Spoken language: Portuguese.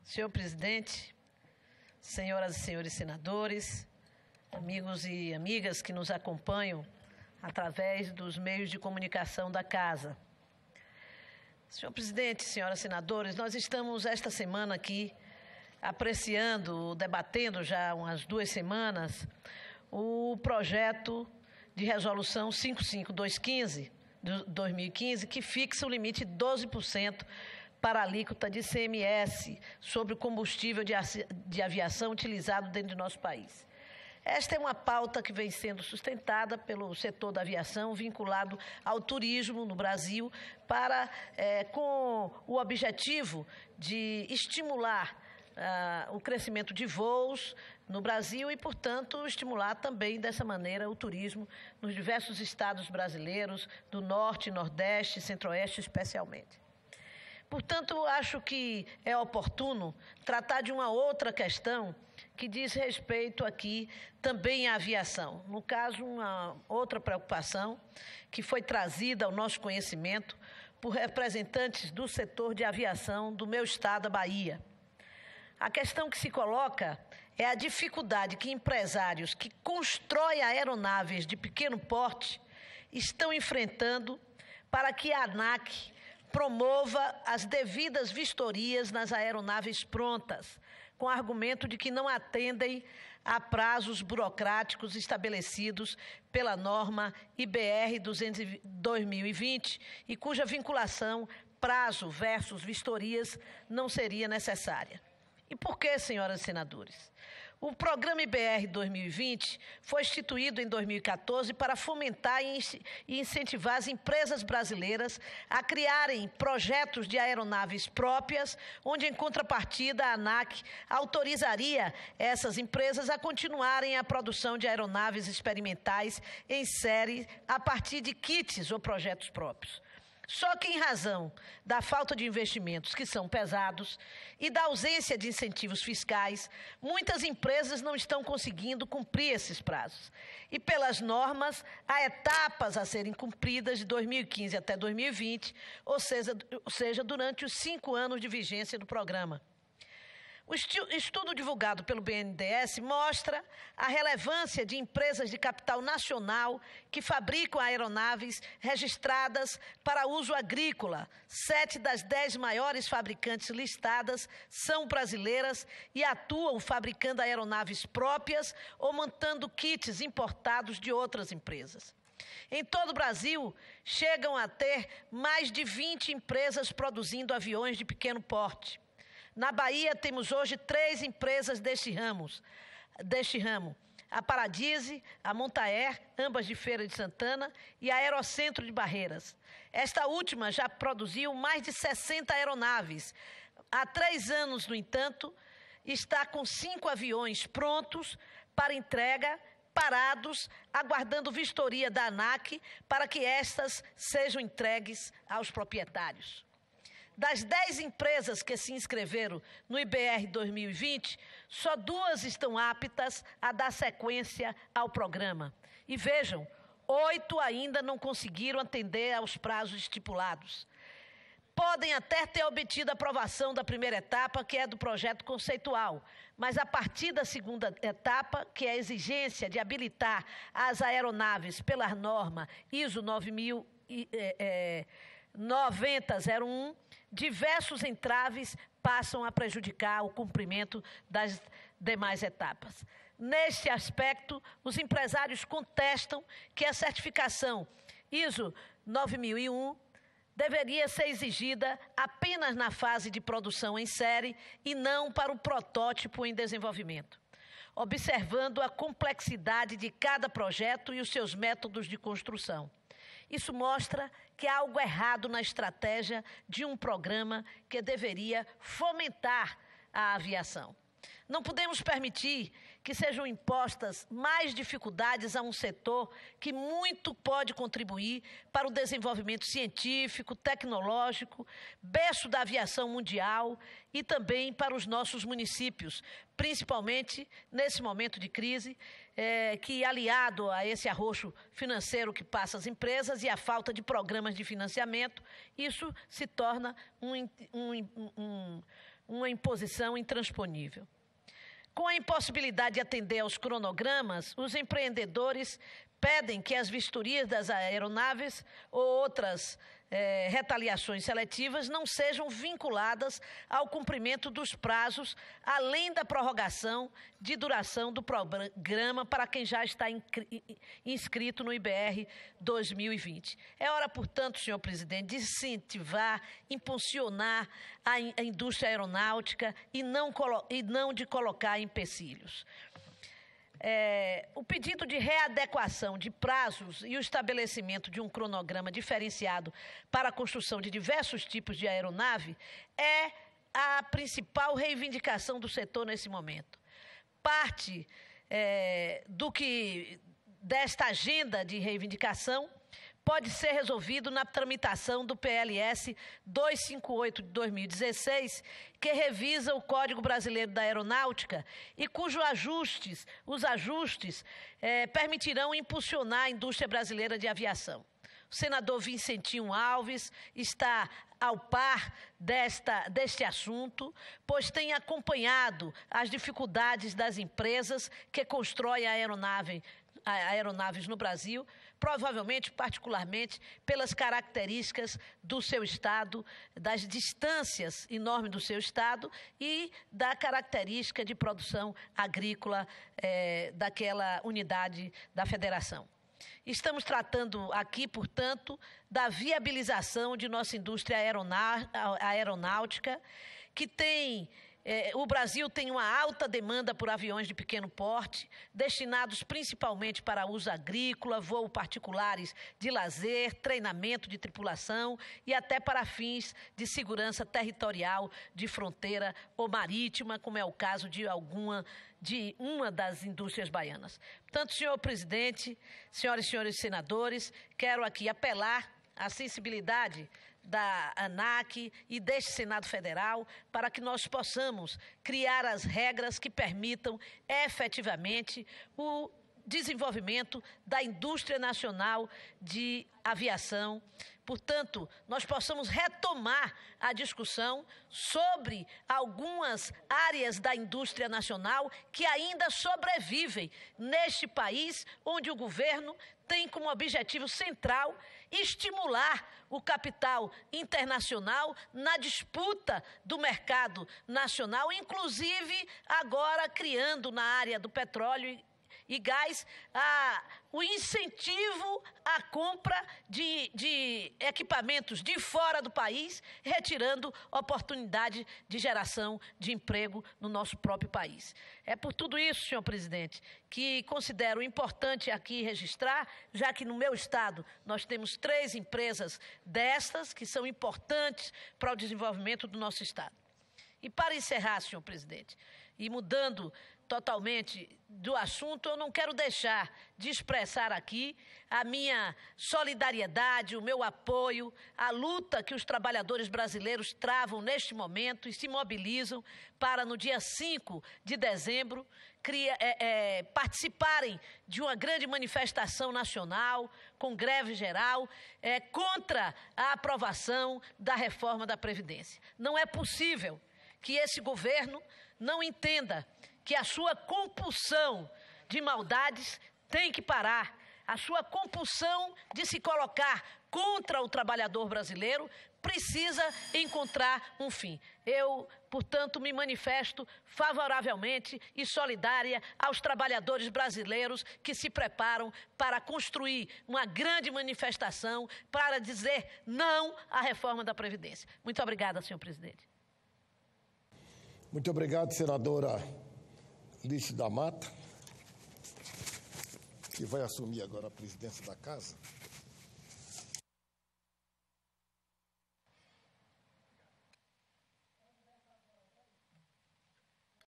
Senhor presidente, senhoras e senhores senadores, amigos e amigas que nos acompanham através dos meios de comunicação da Casa. Senhor presidente, senhoras senadores, nós estamos esta semana aqui apreciando, debatendo já há umas 2 semanas, o projeto de resolução 55215 de 2015, que fixa o limite de 12% para a alíquota de ICMS sobre o combustível de aviação utilizado dentro do nosso país. Esta é uma pauta que vem sendo sustentada pelo setor da aviação, vinculado ao turismo no Brasil, com o objetivo de estimular o crescimento de voos no Brasil e, portanto, estimular também dessa maneira o turismo nos diversos estados brasileiros, do Norte, Nordeste, Centro-Oeste especialmente. Portanto, acho que é oportuno tratar de uma outra questão que diz respeito aqui também à aviação. No caso, uma outra preocupação que foi trazida ao nosso conhecimento por representantes do setor de aviação do meu estado, a Bahia. A questão que se coloca é a dificuldade que empresários que constroem aeronaves de pequeno porte estão enfrentando para que a ANAC promova as devidas vistorias nas aeronaves prontas, com argumento de que não atendem a prazos burocráticos estabelecidos pela norma IBR 2020 e cuja vinculação prazo versus vistorias não seria necessária. E por que, senhoras e senadores? O programa IBR 2020 foi instituído em 2014 para fomentar e incentivar as empresas brasileiras a criarem projetos de aeronaves próprias, onde, em contrapartida, a ANAC autorizaria essas empresas a continuarem a produção de aeronaves experimentais em série a partir de kits ou projetos próprios. Só que, em razão da falta de investimentos que são pesados e da ausência de incentivos fiscais, muitas empresas não estão conseguindo cumprir esses prazos. E, pelas normas, há etapas a serem cumpridas de 2015 até 2020, ou seja, durante os 5 anos de vigência do programa. O estudo divulgado pelo BNDES mostra a relevância de empresas de capital nacional que fabricam aeronaves registradas para uso agrícola. 7 das 10 maiores fabricantes listadas são brasileiras e atuam fabricando aeronaves próprias ou montando kits importados de outras empresas. Em todo o Brasil, chegam a ter mais de 20 empresas produzindo aviões de pequeno porte. Na Bahia, temos hoje 3 empresas deste ramo, a Paradise, a Montaer, ambas de Feira de Santana, e a Aerocentro de Barreiras. Esta última já produziu mais de 60 aeronaves. Há 3 anos, no entanto, está com 5 aviões prontos para entrega, parados, aguardando vistoria da ANAC para que estas sejam entregues aos proprietários. Das 10 empresas que se inscreveram no IBR 2020, só 2 estão aptas a dar sequência ao programa. E vejam, 8 ainda não conseguiram atender aos prazos estipulados. Podem até ter obtido a aprovação da primeira etapa, que é do projeto conceitual, mas a partir da segunda etapa, que é a exigência de habilitar as aeronaves pela norma ISO 9001, diversos entraves passam a prejudicar o cumprimento das demais etapas. Neste aspecto, os empresários contestam que a certificação ISO 9001 deveria ser exigida apenas na fase de produção em série e não para o protótipo em desenvolvimento, observando a complexidade de cada projeto e os seus métodos de construção. Isso mostra que há algo errado na estratégia de um programa que deveria fomentar a aviação. Não podemos permitir que sejam impostas mais dificuldades a um setor que muito pode contribuir para o desenvolvimento científico, tecnológico, berço da aviação mundial e também para os nossos municípios, principalmente nesse momento de crise, que aliado a esse arroxo financeiro que passa às empresas e a falta de programas de financiamento, isso se torna um uma imposição intransponível. Com a impossibilidade de atender aos cronogramas, os empreendedores pedem que as vistorias das aeronaves ou outras retaliações seletivas não sejam vinculadas ao cumprimento dos prazos, além da prorrogação de duração do programa para quem já está inscrito no IBR 2020. É hora, portanto, senhor presidente, de incentivar, impulsionar a indústria aeronáutica e não de colocar empecilhos. O pedido de readequação de prazos e o estabelecimento de um cronograma diferenciado para a construção de diversos tipos de aeronave é a principal reivindicação do setor nesse momento. Parte desta agenda de reivindicação pode ser resolvido na tramitação do PLS 258 de 2016, que revisa o Código Brasileiro da Aeronáutica e cujos ajustes permitirão impulsionar a indústria brasileira de aviação. O senador Vicentinho Alves está ao par deste assunto, pois tem acompanhado as dificuldades das empresas que constroem aeronaves no Brasil, provavelmente, particularmente, pelas características do seu estado, das distâncias enormes do seu estado e da característica de produção agrícola daquela unidade da federação. Estamos tratando aqui, portanto, da viabilização de nossa indústria aeronáutica, que tem... O Brasil tem uma alta demanda por aviões de pequeno porte, destinados principalmente para uso agrícola, voo particulares de lazer, treinamento de tripulação e até para fins de segurança territorial de fronteira ou marítima, como é o caso de uma das indústrias baianas. Portanto, senhor presidente, senhoras e senhores senadores, quero aqui apelar à sensibilidade da ANAC e deste Senado Federal para que nós possamos criar as regras que permitam efetivamente o desenvolvimento da indústria nacional de aviação. Portanto, nós possamos retomar a discussão sobre algumas áreas da indústria nacional que ainda sobrevivem neste país, onde o governo tem como objetivo central estimular o capital internacional na disputa do mercado nacional, inclusive agora criando na área do petróleo e gás o incentivo à compra de equipamentos de fora do país, retirando oportunidade de geração de emprego no nosso próprio país. É por tudo isso, senhor presidente, que considero importante aqui registrar, já que no meu estado nós temos 3 empresas destas que são importantes para o desenvolvimento do nosso estado. E para encerrar, senhor presidente, e mudando totalmente do assunto, eu não quero deixar de expressar aqui a minha solidariedade, o meu apoio, a luta que os trabalhadores brasileiros travam neste momento e se mobilizam para, no dia 5 de dezembro, participarem de uma grande manifestação nacional, com greve geral, contra a aprovação da reforma da Previdência. Não é possível que esse governo não entenda que a sua compulsão de maldades tem que parar, a sua compulsão de se colocar contra o trabalhador brasileiro precisa encontrar um fim. Eu, portanto, me manifesto favoravelmente e solidária aos trabalhadores brasileiros que se preparam para construir uma grande manifestação para dizer não à reforma da Previdência. Muito obrigada, senhor presidente. Muito obrigado, senadora Lício da Mata, que vai assumir agora a presidência da Casa.